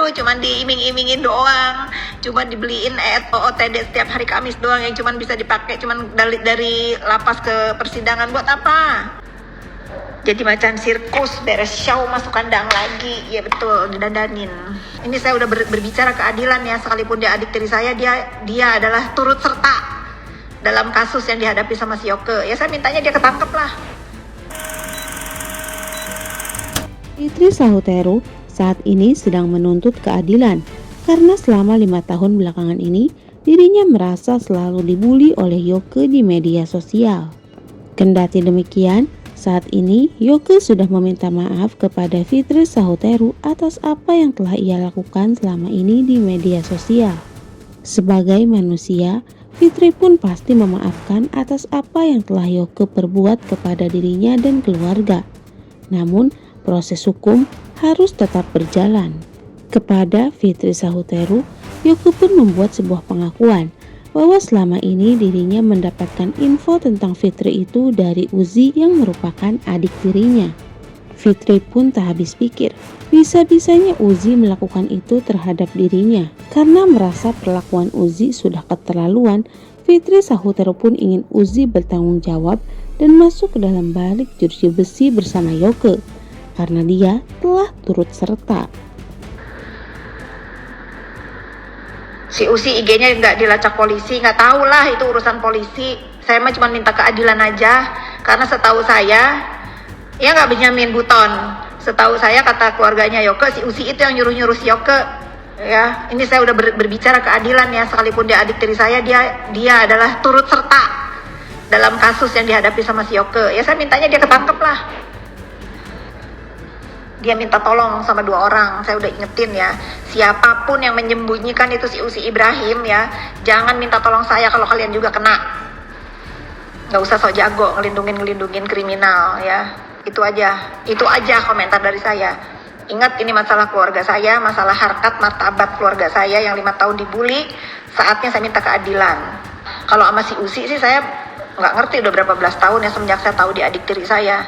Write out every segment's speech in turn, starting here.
Aduh, cuman diiming-imingin doang, cuman dibeliin OOTD setiap hari Kamis doang yang cuman bisa dipakai cuman dari lapas ke persidangan. Buat apa? Jadi macam sirkus, beres show masuk kandang lagi. Ya betul, didandanin. Ini saya udah berbicara keadilan ya, sekalipun dia adik tiri saya, dia adalah turut serta dalam kasus yang dihadapi sama si Yoke. Ya saya mintanya dia ketangkep lah. Fitri Sahuteru saat ini sedang menuntut keadilan karena selama 5 tahun belakangan ini dirinya merasa selalu dibully oleh Yoke di media sosial. Kendati demikian, saat ini Yoke sudah meminta maaf kepada Fitri Sahuteru atas apa yang telah ia lakukan selama ini di media sosial. Sebagai manusia, Fitri pun pasti memaafkan atas apa yang telah Yoke perbuat kepada dirinya dan keluarga. Namun, proses hukum harus tetap berjalan. Kepada Fitri Sahuteru, Yoke pun membuat sebuah pengakuan bahwa selama ini dirinya mendapatkan info tentang Fitri itu dari Uzi yang merupakan adik tirinya. Fitri pun tak habis pikir, bisa-bisanya Uzi melakukan itu terhadap dirinya. Karena merasa perlakuan Uzi sudah keterlaluan, Fitri Sahuteru pun ingin Uzi bertanggung jawab dan masuk ke dalam balik jeruji besi bersama Yoke, karena dia telah turut serta. Si Uzi IG-nya nggak dilacak polisi, nggak tahu lah itu urusan polisi. Saya mah cuma minta keadilan aja, karena setahu saya, ya nggak Benyamin Buton. Setahu saya kata keluarganya Yoke, si Uzi itu yang nyuruh-nyuruh si Yoke. Ya, ini saya udah berbicara keadilan ya, sekalipun dia adik tiri saya, dia adalah turut serta dalam kasus yang dihadapi sama si Yoke. Ya saya mintanya dia ketangkep lah. Dia minta tolong sama 2 orang, saya udah ingetin ya, siapapun yang menyembunyikan itu si Uzi Ibrahim ya, jangan minta tolong saya kalau kalian juga kena. Gak usah sok jago ngelindungin kriminal ya, itu aja komentar dari saya. Ingat, ini masalah keluarga saya, masalah harkat martabat keluarga saya yang 5 tahun dibully, saatnya saya minta keadilan. Kalau sama si Uzi sih saya nggak ngerti udah berapa belas tahun ya semenjak saya tahu dia adik tiri saya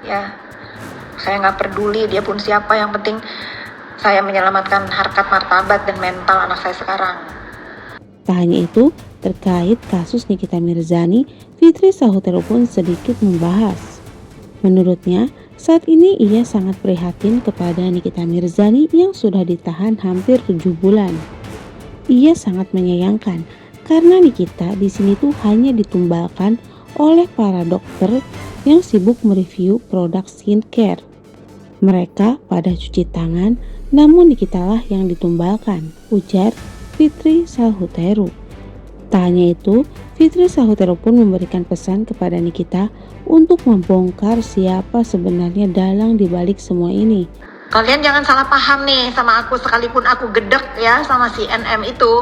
ya. Saya nggak peduli dia pun siapa, yang penting saya menyelamatkan harkat martabat dan mental anak saya sekarang. Tak hanya itu, terkait kasus Nikita Mirzani, Fitri Sahuteru pun sedikit membahas. Menurutnya, saat ini ia sangat prihatin kepada Nikita Mirzani yang sudah ditahan hampir 7 bulan. Ia sangat menyayangkan karena Nikita di sini tuh hanya ditumbalkan oleh para dokter yang sibuk mereview produk skincare. Mereka pada cuci tangan, namun Nikitalah yang ditumbalkan, ujar Fitri Sahuteru. Tak hanya itu, Fitri Sahuteru pun memberikan pesan kepada Nikita untuk membongkar siapa sebenarnya dalang dibalik semua ini. Kalian jangan salah paham nih sama aku, sekalipun aku gedek ya sama si NM itu.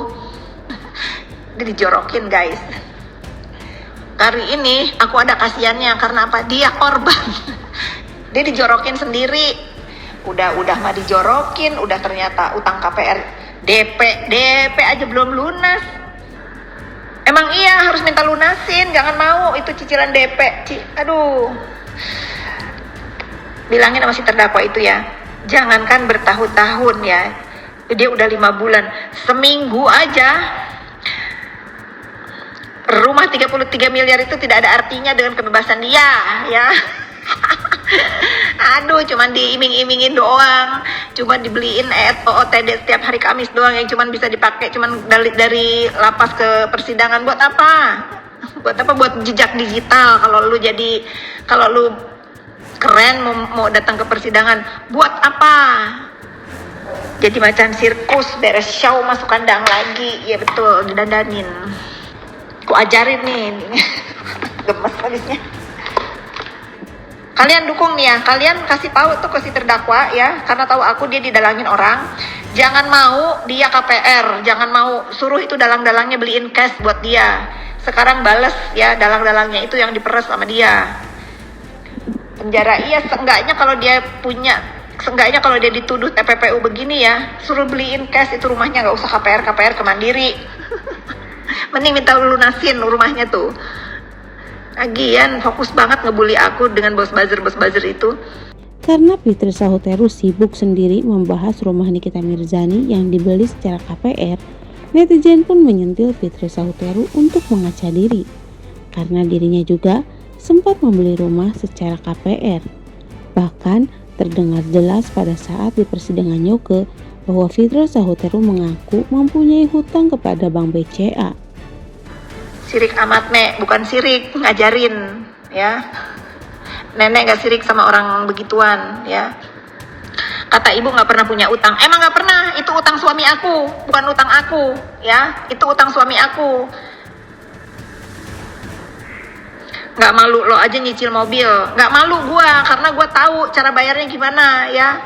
Dia dijorokin guys. Kali ini aku ada kasihannya, karena apa? Dia korban. Dia dijorokin sendiri. Udah mah dijorokin, udah ternyata utang KPR DP aja belum lunas. Emang iya harus minta lunasin, jangan mau itu cicilan DP. Aduh. Bilangin sama si terdakwa itu ya, jangankan bertahun-tahun ya. Dia udah 5 bulan, seminggu aja rumah 33 miliar itu tidak ada artinya dengan kebebasan dia ya. Aduh, cuman diiming-imingin doang, cuman dibeliin OOTD setiap hari Kamis doang yang cuman bisa dipakai cuman dari lapas ke persidangan. Buat apa? Buat jejak digital. Kalau lu keren mau datang ke persidangan, buat apa? Jadi macam sirkus, beres show masuk kandang lagi. Ya betul, didandanin. Ku ajarin nih. Gemes habisnya. Kalian dukung nih ya, kalian kasih tahu tuh ke si terdakwa ya, karena tahu aku dia didalangin orang. Jangan mau dia KPR, jangan mau suruh itu dalang-dalangnya beliin cash buat dia. Sekarang bales ya dalang-dalangnya itu yang diperes sama dia. Penjara iya, seenggaknya kalau dia dituduh TPPU begini ya, suruh beliin cash itu rumahnya, nggak usah KPR ke Mandiri. Mending minta lunasin rumahnya tuh. Lagian fokus banget ngebully aku dengan bos buzzer itu. Karena Fitri Sahuteru sibuk sendiri membahas rumah Nikita Mirzani yang dibeli secara KPR, netizen pun menyentil Fitri Sahuteru untuk mengaca diri, karena dirinya juga sempat membeli rumah secara KPR. Bahkan terdengar jelas pada saat di persidangan Yoke bahwa Fitri Sahuteru mengaku mempunyai hutang kepada Bank BCA. Sirik amat nek, bukan sirik, ngajarin ya. Nenek gak sirik sama orang begituan ya. Kata ibu gak pernah punya utang. Emang gak pernah, itu utang suami aku, bukan utang aku ya. Itu utang suami aku. Gak malu lo aja nyicil mobil. Gak malu gua, karena gua tahu cara bayarnya gimana ya.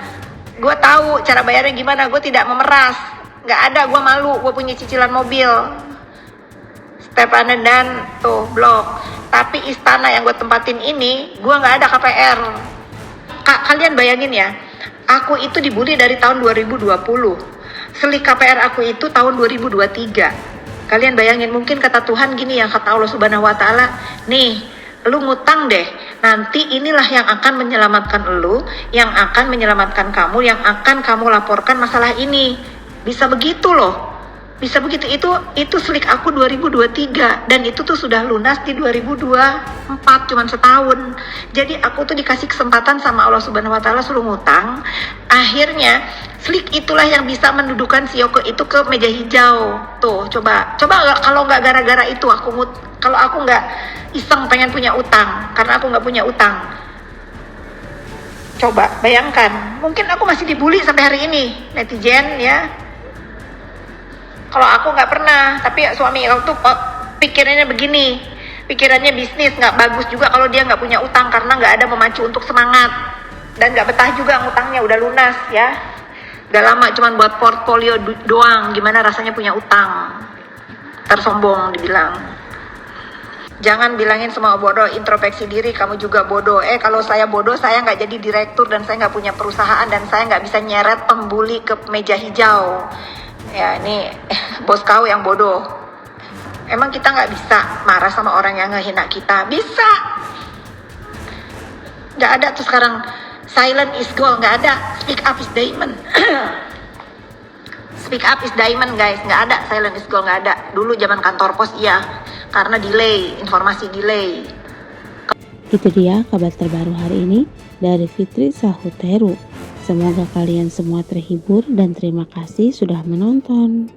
Gua tahu cara bayarnya gimana, gua tidak memeras. Gak ada gua malu, gua punya cicilan mobil. Stepanen dan tuh blok. Tapi istana yang gue tempatin ini, gue nggak ada KPR. Kalian bayangin ya, aku itu dibully dari tahun 2020. Selik KPR aku itu tahun 2023. Kalian bayangin, mungkin kata Tuhan gini ya, kata Allah Subhanahu Wa Taala, nih, lu ngutang deh. Nanti inilah yang akan menyelamatkan lu, yang akan menyelamatkan kamu, yang akan kamu laporkan masalah ini. Bisa begitu loh. Bisa begitu, itu selik aku 2023 dan itu tuh sudah lunas di 2024, cuman setahun. Jadi aku tuh dikasih kesempatan sama Allah Subhanahu Wa Taala suruh ngutang. Akhirnya selik itulah yang bisa mendudukan si Yoke itu ke meja hijau. Tuh coba kalau nggak gara-gara itu kalau aku nggak iseng pengen punya utang, karena aku nggak punya utang. Coba bayangkan, mungkin aku masih dibully sampai hari ini netizen ya. Kalau aku nggak pernah, tapi suami aku tuh pikirannya begini, pikirannya bisnis, nggak bagus juga kalau dia nggak punya utang karena nggak ada memacu untuk semangat dan nggak betah juga ngutangnya udah lunas ya, nggak lama cuman buat portfolio doang. Gimana rasanya punya utang? Tersombong dibilang. Jangan bilangin semua bodoh, introspeksi diri, kamu juga bodoh. Kalau saya bodoh, saya nggak jadi direktur dan saya nggak punya perusahaan dan saya nggak bisa nyeret pembuli ke meja hijau. Ya ini bos kau yang bodoh. Emang kita nggak bisa marah sama orang yang ngehina kita? Bisa. Nggak ada tuh sekarang silent is gold, nggak ada. Speak up is diamond. Speak up is diamond guys, nggak ada silent is gold, nggak ada. Dulu zaman kantor pos iya, karena delay, informasi delay. Itu dia kabar terbaru hari ini dari Fitri Sahuteru. Semoga kalian semua terhibur dan terima kasih sudah menonton.